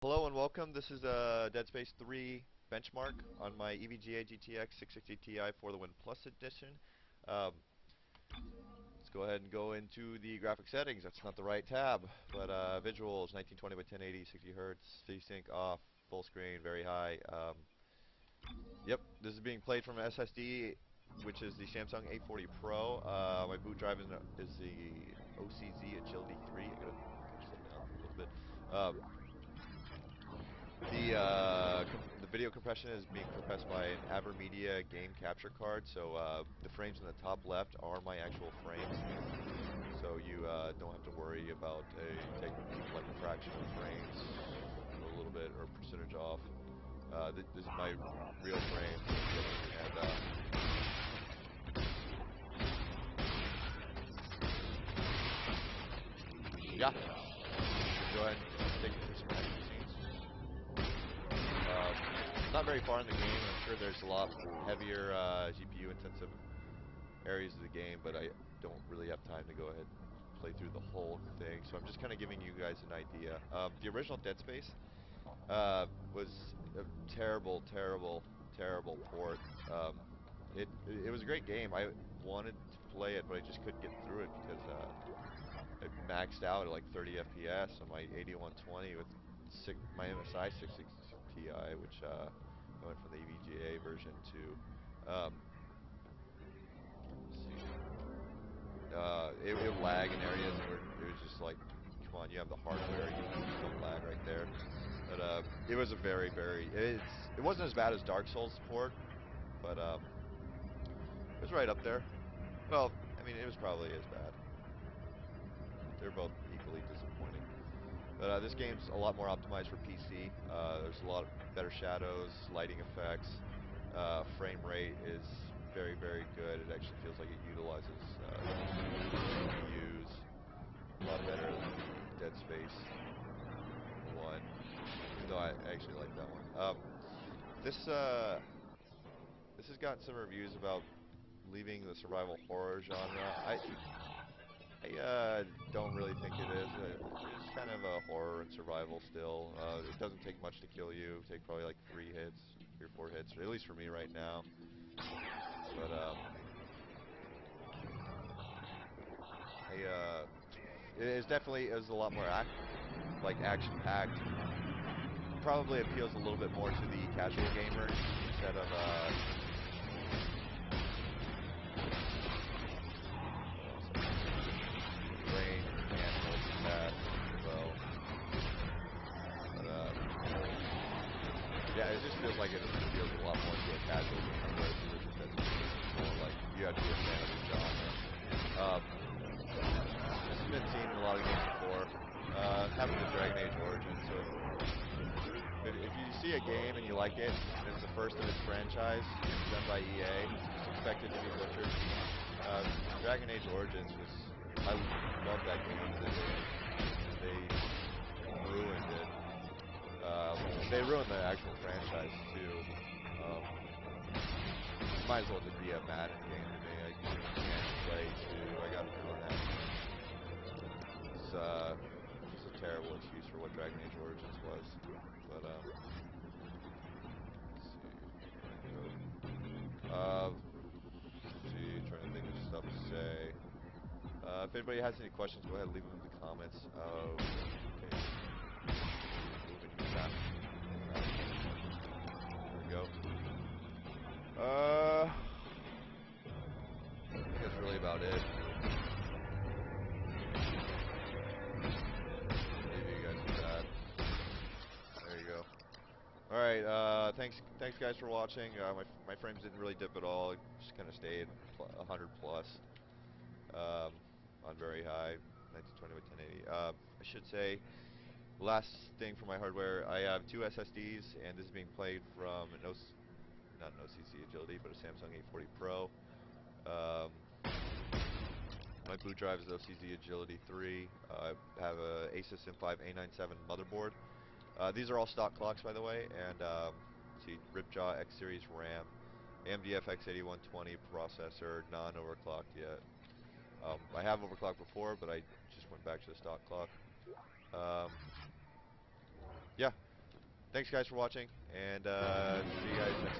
Hello and welcome. This is DeadSpace 3 benchmark on my EVGA GTX 660 Ti for the Win Plus edition. Let's go ahead and go into the graphic settings. That's not the right tab, but visuals 1920 by 1080, 60 hertz, VSync off, full screen, very high. Yep, this is being played from an SSD, which is the Samsung A40 Pro. My boot drive is the OCZ Agility 3. I gotta slow down a little bit. The video compression is being compressed by an AverMedia game capture card, so the frames in the top left are my actual frames, so you don't have to worry about taking like a fraction of frames, a little bit, or percentage off. This is my real frame, and yeah, go ahead and take it through some action scenes. Not very far in the game. I'm sure there's a lot heavier GPU intensive areas of the game, but I don't really have time to go ahead and play through the whole thing. So I'm just kind of giving you guys an idea. The original DeadSpace was a terrible, terrible, terrible port. It was a great game. I wanted to play it, but I just couldn't get through it because it maxed out at like 30 FPS on my 8120 with my MSI 660 Ti, which I went from the EVGA version to. Let's see. It would lag in areas where it was just like, come on, you have the hardware, you don't lag right there. But it was a very, very. It wasn't as bad as Dark Souls port, but it was right up there. Well, I mean, it was probably as bad. They're both equally disappointing. But this game's a lot more optimized for PC. There's a lot better shadows, lighting effects. Frame rate is very, very good. It actually feels like it utilizes CPUs a lot better than Dead Space 1. Even though I actually like that one. This has gotten some reviews about leaving the survival horror genre. I don't really think it is. It's kind of a horror and survival still. It doesn't take much to kill you. Take probably like 3 or 4 hits, at least for me right now. But it is a lot more action-packed. Probably appeals a little bit more to the casual gamer instead of yeah, it just feels like it feels a lot more to a casual gamer, whereas the original Dead Space is more like you have to be a fan of the genre. This has been seen in a lot of games before. Happened to Dragon Age Origins, so if you see a game and you like it, and it's the first of its franchise, it's done by EA, just expect it to be butchered. Dragon Age Origins I love that game, and they ruined it. They ruined the actual franchise too. Might as well just be a Madden game to me. I can't play 2. I got rid of that. It's just a terrible excuse for what Dragon Age Origins was. But let's see. Trying to think of stuff to say. If anybody has any questions, go ahead and leave them in the comments. Okay. Moving fast. There we go. I think that's really about it. Leave you guys with that. There you go. All right. Thanks guys for watching. My frames didn't really dip at all. It just kind of stayed 100 plus on very high 1920 by 1080. I should say. Last thing for my hardware, I have 2 SSDs, and this is being played from not an OCZ Agility, but a Samsung A40 Pro. My boot drive is OCZ Agility 3. I have a Asus M5 A97 motherboard. These are all stock clocks, by the way, and see, ripjaw X series RAM, AMD FX 8120 processor, non-overclocked yet. I have overclocked before, but I just went back to the stock clock. Yeah, thanks guys for watching, and see you guys next